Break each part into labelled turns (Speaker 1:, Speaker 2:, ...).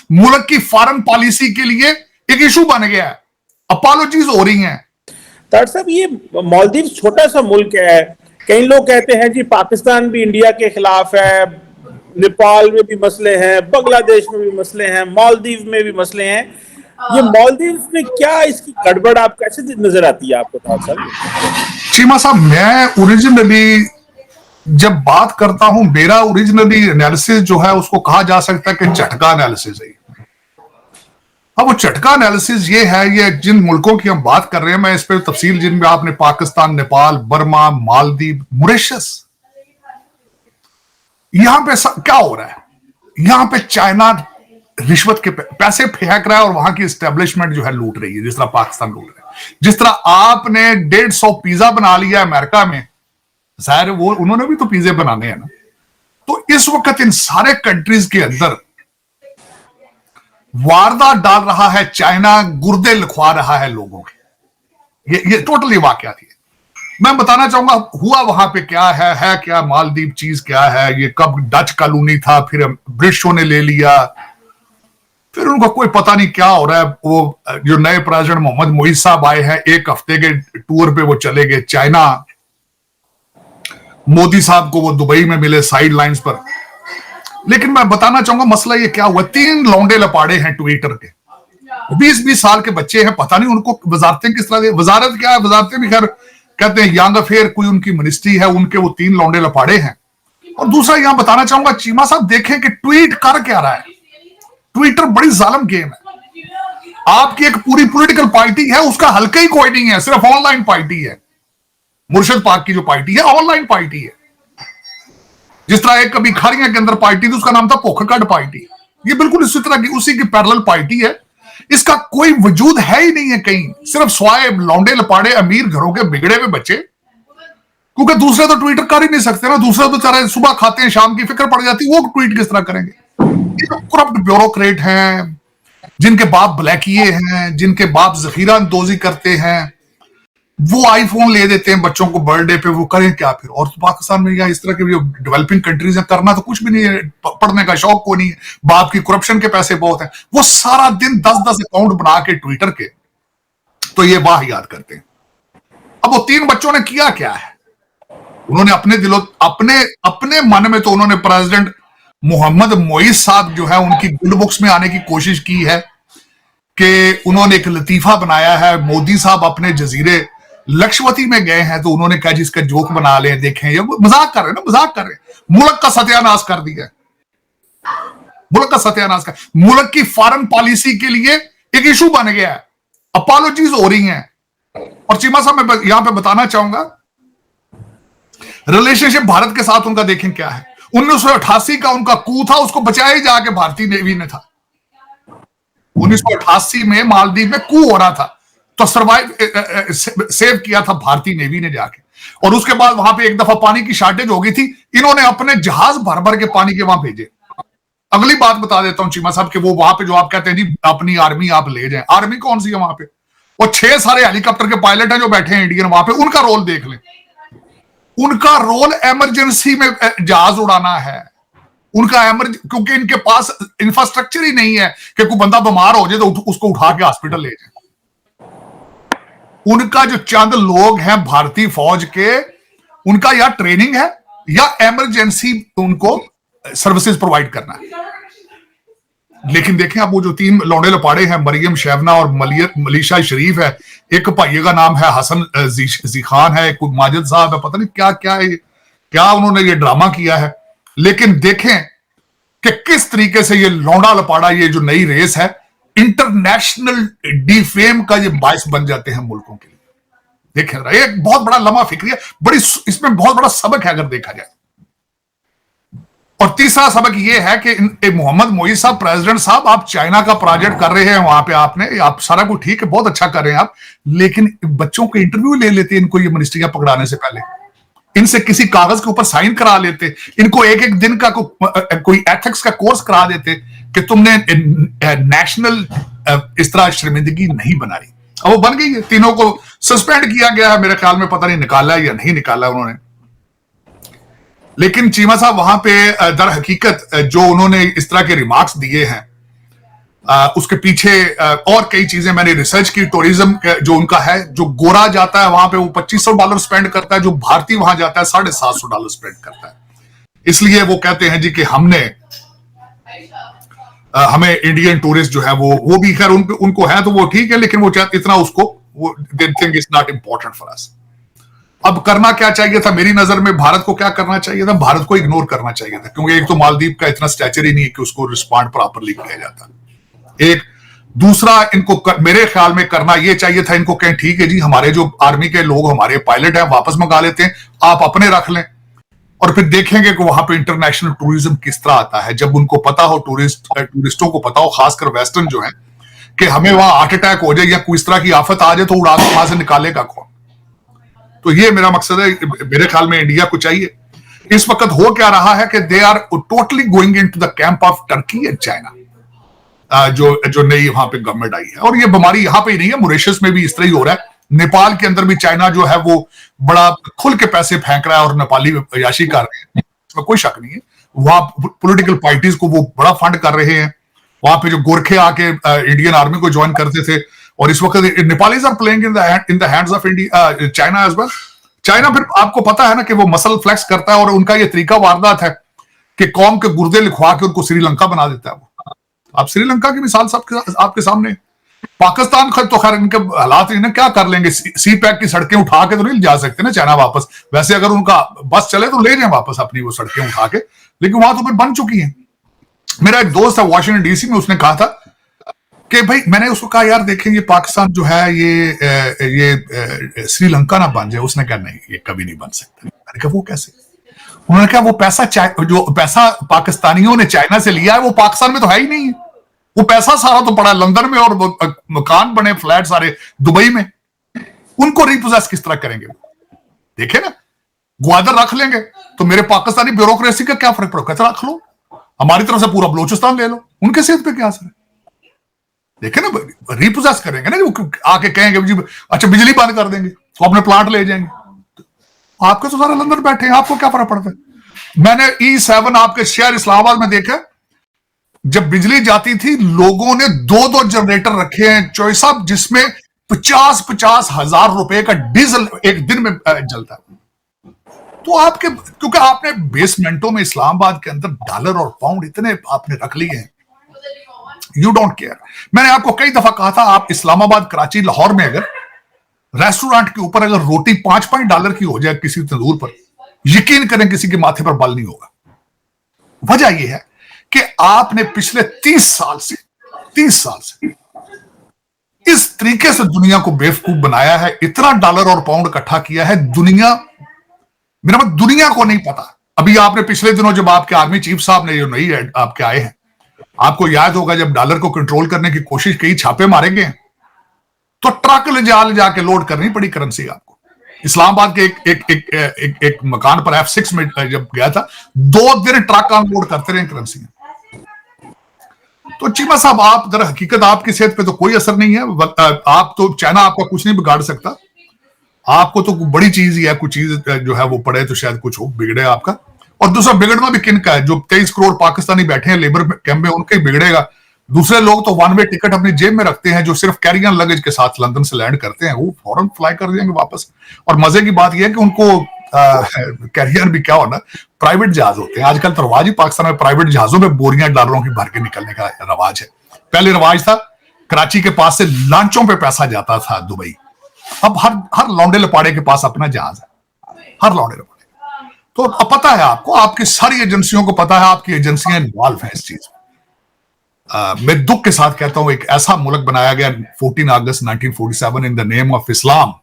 Speaker 1: मुल्क की foreign policy के लिए एक इशू बन गया है, अपॉलॉजीज हो रही हैं।
Speaker 2: डॉक्टर साहब, ये मालदीव छोटा सा मुल्क है, कई लोग कहते हैं जी पाकिस्तान भी इंडिया के खिलाफ है, नेपाल में भी मसले हैं, बांग्लादेश में भी मसले हैं, मालदीव में भी मसले हैं। ये मालदीव में क्या इसकी गड़बड़ आप कैसे नजर आती है आपको डॉक्टर साहब?
Speaker 1: चीमा साहब, मैं ओरिजिनली जब बात करता हूं, मेरा ओरिजिनली एनालिसिस जो है उसको कहा जा सकता है कि झटका एनालिसिस है। अब वो झटका एनालिसिस ये है, ये जिन मुल्कों की हम बात कर रहे हैं, मैं इस पर तफसील, जिनमें आपने पाकिस्तान, नेपाल, बर्मा, मालदीव, मॉरिशस, यहां पे क्या हो रहा है? यहां पे चाइना रिश्वत के पैसे फेंक रहा है और वहां की एस्टेब्लिशमेंट जो है लूट रही है, जिस तरह पाकिस्तान लूट रहा है। जिस तरह आपने 150 पिज्जा बना लिया अमेरिका में, जाहिर वो उन्होंने भी तो पिज्जे बनाने हैं ना। तो इस वक्त इन सारे कंट्रीज के अंदर वारदात डाल रहा है चाइना, गुर्दे लिखवा रहा है लोगों के। ये टोटली वाकया थी। मैं बताना चाहूंगा हुआ वहां पे क्या है क्या मालदीव चीज क्या है। ये कब डच कॉलोनी था, फिर ब्रिटिशों ने ले लिया, फिर उनको कोई पता नहीं क्या हो रहा है। वो जो नए प्रेसिडेंट मोहम्मद मोइज साहब आए हैं, एक हफ्ते के टूर पे वो चले गए चाइना। मोदी साहब को वो दुबई में मिले साइड लाइंस पर। लेकिन मैं बताना चाहूंगा मसला ये क्या हुआ, 3 लौंडे लपाड़े हैं ट्विटर के, 20-20 साल के बच्चे हैं, पता नहीं उनको वजारतें किस तरह, वजारत क्या है, वजारतें भी खैर कहते हैं यंग अफेयर कोई उनकी मिनिस्ट्री है, उनके वो 3 लौंडे लपाड़े हैं। और दूसरा यहां बताना चाहूंगा चीमा साहब, देखें कि ट्वीट कर क्या रहा है। ट्विटर बड़ी जालिम गेम है। आपकी एक पूरी पॉलिटिकल पार्टी है, उसका हल्का ही कोई नहीं है, सिर्फ ऑनलाइन पार्टी है। मुर्शिद पाक की जो पार्टी है ऑनलाइन पार्टी है। जिस तरह एक कभी खारियां के अंदर पार्टी थी, उसका नाम था पोखकड पार्टी, ये बिल्कुल इसी तरह की उसी की पैरेलल पार्टी है। इसका कोई वजूद है ही नहीं है कहीं, सिर्फ स्वाए लौंडे लपाड़े अमीर घरों के बिगड़े हुए बच्चे, क्योंकि दूसरे तो ट्वीटर कर ही नहीं सकते ना। दूसरे तो चाहे सुबह खाते हैं, शाम की फिक्र पड़ जाती है, वो ट्वीट किस तरह करेंगे। ये तो करप्ट ब्यूरोक्रेट हैं, जिनके बाप ब्लैकिए हैं, जिनके बाप जखीरा अंदोजी करते हैं, वो आईफोन ले देते हैं बच्चों को बर्थडे पे, वो करें क्या फिर। और तो पाकिस्तान में या इस तरह के जो डेवलपिंग कंट्रीज हैं, करना तो कुछ भी नहीं है, पढ़ने का शौक को नहीं है, बाप की करप्शन के पैसे बहुत हैं, वो सारा दिन 10-10 अकाउंट बना के ट्विटर के, तो ये वाह याद करते हैं। अब वो 3 बच्चों ने किया क्या है, उन्होंने अपने दिलों अपने मन में तो उन्होंने प्रेसिडेंट मोहम्मद मोइज साहब जो है उनकी गुड बुक्स में आने की कोशिश की है, कि उन्होंने एक लतीफा बनाया है। मोदी साहब अपने जजीरे लक्षवती में गए हैं, तो उन्होंने कहा जिसका जोक बना ले, देखें ये मजाक कर रहे हैं ना, मजाक कर रहे हैं। मुल्क का सत्यानाश कर दिया, मुल्क का सत्यानाश कर, मुल्क की फॉरेन पॉलिसी के लिए एक इशू बन गया है, अपॉलॉजीज हो रही हैं। और चीमा साहब मैं यहां पे बताना चाहूंगा रिलेशनशिप भारत के साथ उनका देखें क्या है। 1988 का उनका कू था, उसको बचाया ही जाके भारतीय नेवी ने था। 1988 में मालदीव में कू हो रहा था, तो सर्वाइव सेव किया था भारतीय नेवी ने जाके। और उसके बाद वहां पे एक दफा पानी की शॉर्टेज हो गई थी, इन्होंने अपने जहाज भर भर के पानी के वहां भेजे। अगली बात बता देता हूं चीमा साहब कि वो वहां पे जो आप कहते हैं जी अपनी आर्मी आप ले जाएं, आर्मी कौन सी है वहां पे? वो 6 सारे हेलीकॉप्टर के पायलट हैं जो बैठे हैं इंडियन वहां पे, उनका रोल देख लें। उनका रोल इमरजेंसी में जहाज उड़ाना है। उनका क्योंकि इनके पास इंफ्रास्ट्रक्चर ही नहीं है कि कोई बंदा बीमार हो जाए तो उसको उठा के हॉस्पिटल ले जाए। उनका जो चंद लोग हैं भारतीय फौज के, उनका या ट्रेनिंग है या इमरजेंसी उनको सर्विसेज प्रोवाइड करना है। लेकिन देखें आप वो जो 3 लौंडे लपाड़े हैं, मरियम शैवना और मलीशा शरीफ है, एक भाई का नाम है हसन जी खान है, एक माजिद साहब है, पता नहीं क्या क्या है, क्या उन्होंने ये ड्रामा किया है। लेकिन देखें कि किस तरीके से ये लौंडा लपाड़ा, ये जो नई रेस है, इंटरनेशनल डिफेम का ये बायस बन जाते हैं मुल्कों के लिए। देखें एक बहुत बड़ा लम्हा फिक्री है, बड़ी इसमें बहुत बड़ा सबक है अगर देखा जाए। और तीसरा सबक यह है कि मोहम्मद मोइज साहब, प्रेसिडेंट साहब, आप चाइना का प्रोजेक्ट कर रहे हैं वहां पे, आप सारा कुछ ठीक है, बहुत अच्छा कर रहे हैं आप, लेकिन बच्चों के इंटरव्यू ले लेते इनको ये मिनिस्ट्रियां पकड़ाने से पहले, इनसे किसी कागज के ऊपर साइन करा लेते, इनको एक दिन का कोई एथिक्स का कोर्स करा देते कि तुमने नेशनल इस तरह शर्मिंदगी नहीं बनाई। अब वो बन गई है, तीनों को सस्पेंड किया गया है, मेरे ख्याल में पता नहीं निकाला या नहीं निकाला उन्होंने। लेकिन चीमा साहब वहां पे दर हकीकत जो उन्होंने इस तरह के रिमार्क्स दिए हैं, उसके पीछे और कई चीजें मैंने रिसर्च की। टूरिज्म जो उनका है, जो गोरा जाता है वहां पे वो $2500 स्पेंड करता है, जो भारतीय वहां जाता है $750 स्पेंड करता है। इसलिए वो कहते हैं जी कि हमें इंडियन टूरिस्ट जो है वो भी खैर उनको है तो वो ठीक है, लेकिन वो इतना उसको वो they think is not important for us. अब करना क्या चाहिए था मेरी नजर में? भारत को क्या करना चाहिए था? भारत को इग्नोर करना चाहिए था, क्योंकि एक तो मालदीव का इतना स्टैचर ही नहीं है कि उसको रिस्पॉन्ड प्रॉपरली किया जाता। एक दूसरा, इनको मेरे ख्याल में करना यह चाहिए था, इनको कहें ठीक है जी, हमारे जो आर्मी के लोग हमारे पायलट हैं वापस मंगा लेते हैं, आप अपने रख लें, और फिर देखेंगे कि वहां पे इंटरनेशनल टूरिज्म किस तरह आता है। जब उनको पता हो, टूरिस्टों को पता हो, खासकर वेस्टर्न जो है, कि हमें वहां हार्ट अटैक हो जाए या कोई इस तरह की आफत आ जाए तो उड़ा के वहां से निकालेगा कौन? तो ये मेरा मकसद है, मेरे ख्याल में इंडिया को चाहिए। इस वक्त हो क्या रहा है कि they are totally going into the camp of Turkey and China, जो नई वहां पे गवर्नमेंट आई है। और ये बीमारी यहां पे ही नहीं है, मॉरिशस में भी इस तरह ही हो रहा है। नेपाल के अंदर भी चाइना जो है वो बड़ा खुल के पैसे फेंक रहा है और नेपाली अयाशी कर रहे हैं, इसमें कोई शक नहीं है। वहां पॉलिटिकल पार्टीज को वो बड़ा फंड कर रहे हैं। वहां पे जो गोरखे आके इंडियन आर्मी को ज्वाइन करते थे, और इस वक्त Nepalese are playing in the hands of India, China as well. China फिर आपको पता है ना कि वो मसल फ्लेक्स करता है, और उनका ये तरीका वारदात है कि कौम के गुर्दे लिखवा के उनको श्रीलंका बना देता है। वो आप श्रीलंका की मिसाल आपके सामने। पाकिस्तान तो खैर इनके हालात इन्हें क्या कर लेंगे, सी पैक की सड़कें उठा के तो नहीं जा सकते ना चाइना वापस। वैसे अगर उनका बस चले तो ले जाए वापस अपनी वो सड़कें उठा के, लेकिन वहां तो फिर बन चुकी हैं। मेरा एक दोस्त है वाशिंगटन डीसी में, उसने कहा था कि भाई, मैंने उसको कहा यार देखें ये पाकिस्तान जो है ये श्रीलंका ना बन जाए। उसने कहा नहीं, ये कभी नहीं बन सकता। मैंने कहा वो कैसे? उन्होंने कहा वो जो पैसा पाकिस्तानियों ने चाइना से लिया है वो पाकिस्तान में तो है ही नहीं है। वो पैसा सारा तो पड़ा लंदन में, और मकान बने, फ्लैट सारे दुबई में। उनको रिपोजेस किस तरह करेंगे? देखे ना, ग्वादर रख लेंगे तो मेरे पाकिस्तानी ब्यूरोक्रेसी का क्या फर्क पड़ेगा? कहता रख लो, हमारी तरफ से पूरा बलूचिस्तान ले लो, उनके सेहत पे क्या असर है? देखे ना, रिपोजेस करेंगे ना, वो आके कहेंगे जी अच्छा बिजली बंद कर देंगे तो अपने प्लांट ले जाएंगे। आपके तो सारे लंदन बैठे हैं, आपको क्या फर्क पड़ता है? मैंने E7 आपके शहर इस्लामाबाद में देखा, जब बिजली जाती थी लोगों ने 2-2 जनरेटर रखे हैं चौई साहब, जिसमें 50-50 हजार रुपए का डीजल एक दिन में जलता है। तो आपके, क्योंकि आपने बेसमेंटों में इस्लामाबाद के अंदर डॉलर और पाउंड इतने आपने रख लिए हैं, यू डोंट केयर। मैंने आपको कई दफा कहा था, आप इस्लामाबाद, कराची, लाहौर में अगर रेस्टोरेंट के ऊपर अगर रोटी $5 की हो जाए किसी तंदूर पर, यकीन करें किसी के माथे पर बल नहीं होगा। वजह यह है कि आपने पिछले 30 साल से इस तरीके से दुनिया को बेवकूफ बनाया है, इतना डॉलर और पाउंड इकट्ठा किया है। दुनिया, मेरा मतलब दुनिया को नहीं पता। अभी आपने पिछले दिनों जब आपके आर्मी चीफ साहब ने जो नई आपके आए हैं, आपको याद होगा जब डॉलर को कंट्रोल करने की कोशिश की, छापे मारे गए, तो ट्रक ले जाके लोड करनी पड़ी करेंसी आपको। इस्लामाबाद के एक मकान पर F6 में जब गया था, 2 दिन ट्रक अनलोड करते रहे करेंसी। तो चीमा साहब, आप दर हकीकत आपकी सेहत पे तो कोई असर नहीं है। आप तो, चाइना आपका कुछ नहीं बिगाड़ सकता। आपको तो बड़ी चीज ही है, कुछ चीज जो है वो पड़े तो शायद कुछ हो, बिगड़े आपका। और दूसरा बिगड़ना भी किन का है? जो 23 करोड़ पाकिस्तानी बैठे हैं लेबर कैंप में, उनका ही बिगड़ेगा। दूसरे लोग तो 1 वे टिकट अपनी जेब में रखते हैं, जो सिर्फ कैरी ऑन लगेज के साथ लंदन से लैंड करते हैं, वो फौरन फ्लाई कर देंगे वापस। और मजे की बात यह है कि उनको कैरी ऑन भी क्या होना, प्राइवेट जहाज होते हैं। आजकल तो रवाज ही पाकिस्तान में प्राइवेट जहाजों में बोरियां डॉलरों की भर के निकलने का रवाज है। पहले रवाज था कराची के पास से लांचों पे पैसा जाता था दुबई। अब हर लौंडे लपाड़े के पास अपना जहाज है, हर लौंडे लपाड़े। तो अब पता है आपको, आपकी सारी एजेंसियों को पता है, आपकी एजेंसियां इन्वॉल्व हैं इस चीज में। मैं दुख के साथ कहता हूं, एक ऐसा मुल्क बनाया गया 14 अगस्त 1947 in the name of Islam,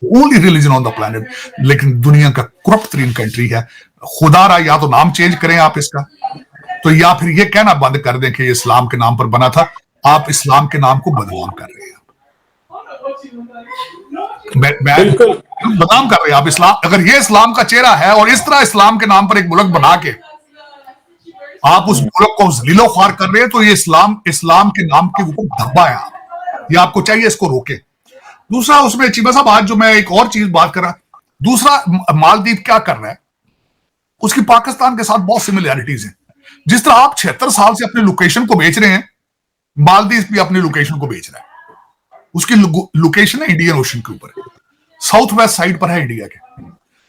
Speaker 1: only religion on the planet, लेकिन दुनिया का करप्ट तरीन कंट्री है। खुदा रहा, या तो नाम चेंज करें आप इसका, तो या फिर ये कहना बंद कर दें कि इस्लाम के नाम पर बना था। आप इस्लाम के नाम को बदनाम कर रहे हैं। बदनाम कर रहे हैं आप इस्लाम। अगर ये इस्लाम का चेहरा है और इस तरह इस्लाम के नाम पर एक मुल्क बना के आप उस मुल्क को जलीलो ख्वार कर रहे हैं, तो ये इस्लाम के नाम के ऊपर धब्बा है। आप ये आपको चाहिए इसको रोके। दूसरा, उसमें चीमा साहब आज जो मैं एक और चीज बात कर रहा, दूसरा मालदीव क्या कर रहा है, उसकी पाकिस्तान के साथ बहुत सिमिलैरिटीज हैं। जिस तरह आप 76 साल से अपने लोकेशन को बेच रहे हैं, मालदीव भी अपनी लोकेशन को बेच रहा है, उसकी लोकेशन है इंडियन ओशन के ऊपर, साउथ वेस्ट साइड पर है इंडिया के।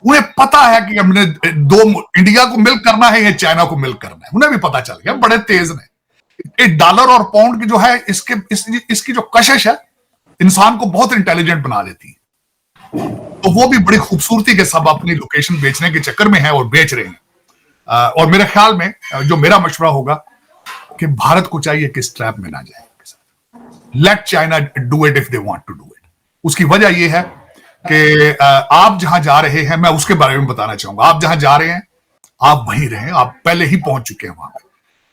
Speaker 1: उन्हें पता है कि हमने इंडिया को मिल्क करना है या चाइना को मिल्क करना है, उन्हें भी पता चल गया, बड़े तेज ने। डॉलर और पाउंड की जो है इसकी जो कशिश है इंसान को बहुत इंटेलिजेंट बना देती है। तो वो भी बड़ी खूबसूरती के सब अपनी लोकेशन बेचने के चक्कर में है और बेच रहे हैं। और मेरे ख्याल में जो मेरा मशवरा होगा कि भारत को चाहिए कि इस ट्रैप में ना जाए, let China do it if they want to do it. उसकी वजह यह है कि आप जहां जा रहे हैं, मैं उसके बारे में बताना चाहूंगा, आप जहां जा रहे हैं आप वहीं रहें, आप पहले ही पहुंच चुके हैं वहां पे।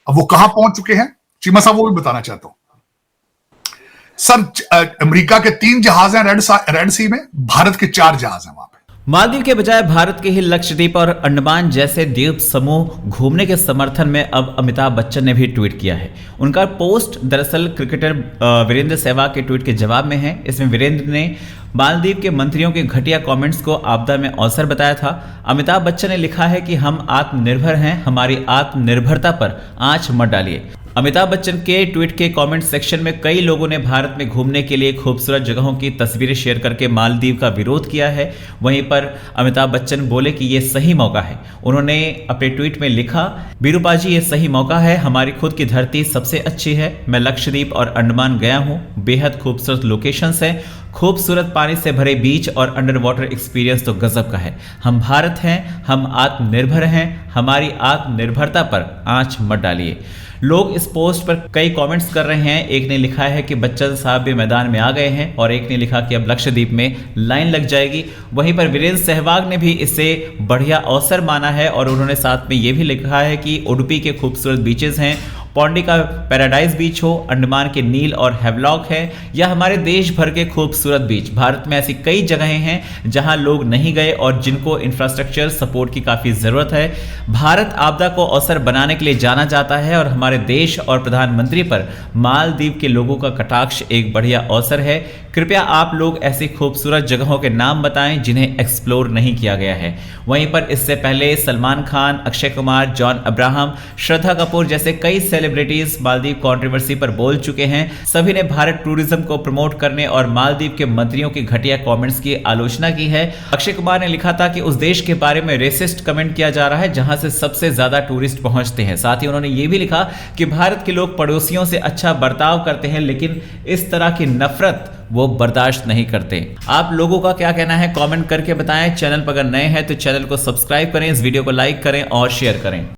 Speaker 1: अब वो कहां पहुंच चुके हैं चीमा साहब, वो भी बताना चाहता हूं। सर, अमेरिका के 3 जहाज हैं रेड सी में, भारत के 4 जहाज हैं वहां पे।
Speaker 3: मालदीव के बजाय भारत के ही लक्षद्वीप और अंडमान जैसे द्वीप समूह घूमने के समर्थन में अब अमिताभ बच्चन ने भी ट्वीट किया है। उनका पोस्ट दरअसल क्रिकेटर वीरेंद्र सहवाग के ट्वीट के जवाब में है। इसमें वीरेंद्र ने मालदीव के मंत्रियों के घटिया कमेंट्स को आपदा में अवसर बताया था। अमिताभ बच्चन ने लिखा है कि हम आत्मनिर्भर हैं, हमारी आत्मनिर्भरता पर आंच मत डालिए। अमिताभ बच्चन के ट्वीट के कमेंट सेक्शन में कई लोगों ने भारत में घूमने के लिए खूबसूरत जगहों की तस्वीरें शेयर करके मालदीव का विरोध किया है। वहीं पर अमिताभ बच्चन बोले कि ये सही मौका है। उन्होंने अपने ट्वीट में लिखा, बीरूबाजी ये सही मौका है, हमारी खुद की धरती सबसे अच्छी है। मैं लक्षद्वीप और अंडमान गया हूँ, बेहद खूबसूरत लोकेशंस हैं, खूबसूरत पानी से भरे बीच और अंडर वाटर एक्सपीरियंस तो गजब का है। हम भारत हैं, हम आत्मनिर्भर हैं, हमारी आत्मनिर्भरता पर आंच मत डालिए। लोग इस पोस्ट पर कई कमेंट्स कर रहे हैं। एक ने लिखा है कि बच्चन साहब भी मैदान में आ गए हैं, और एक ने लिखा कि अब लक्षद्वीप में लाइन लग जाएगी। वहीं पर वीरेंद्र सहवाग ने भी इसे बढ़िया अवसर माना है, और उन्होंने साथ में ये भी लिखा है कि उडुपी के खूबसूरत बीचेस हैं, पौंडी का पैराडाइज बीच हो, अंडमान के नील और हैवलॉक है, या हमारे देश भर के खूबसूरत बीच। भारत में ऐसी कई जगहें हैं जहां लोग नहीं गए और जिनको इंफ्रास्ट्रक्चर सपोर्ट की काफ़ी ज़रूरत है। भारत आपदा को अवसर बनाने के लिए जाना जाता है, और हमारे देश और प्रधानमंत्री पर मालदीव के लोगों का कटाक्ष एक बढ़िया अवसर है। कृपया आप लोग ऐसी खूबसूरत जगहों के नाम बताएं जिन्हें एक्सप्लोर नहीं किया गया है। वहीं पर इससे पहले सलमान खान, अक्षय कुमार, जॉन अब्राहम, श्रद्धा कपूर जैसे कई सेलिब्रिटीज मालदीव कंट्रोवर्सी पर बोल चुके हैं। सभी ने भारत टूरिज्म को प्रमोट करने और मालदीव के मंत्रियों की घटिया कमेंट्स की आलोचना की है। अक्षय कुमार ने लिखा था कि उस देश के बारे में रेसिस्ट कमेंट किया जा रहा है जहां से सबसे ज्यादा टूरिस्ट पहुंचते हैं। साथ ही उन्होंने ये भी लिखा कि भारत के लोग पड़ोसियों से अच्छा बर्ताव करते हैं, लेकिन इस तरह की नफरत वो बर्दाश्त नहीं करते। आप लोगों का क्या कहना है कमेंट करके बताएं। चैनल पर अगर नए हैं तो चैनल को सब्सक्राइब करें, इस वीडियो को लाइक करें और शेयर करें।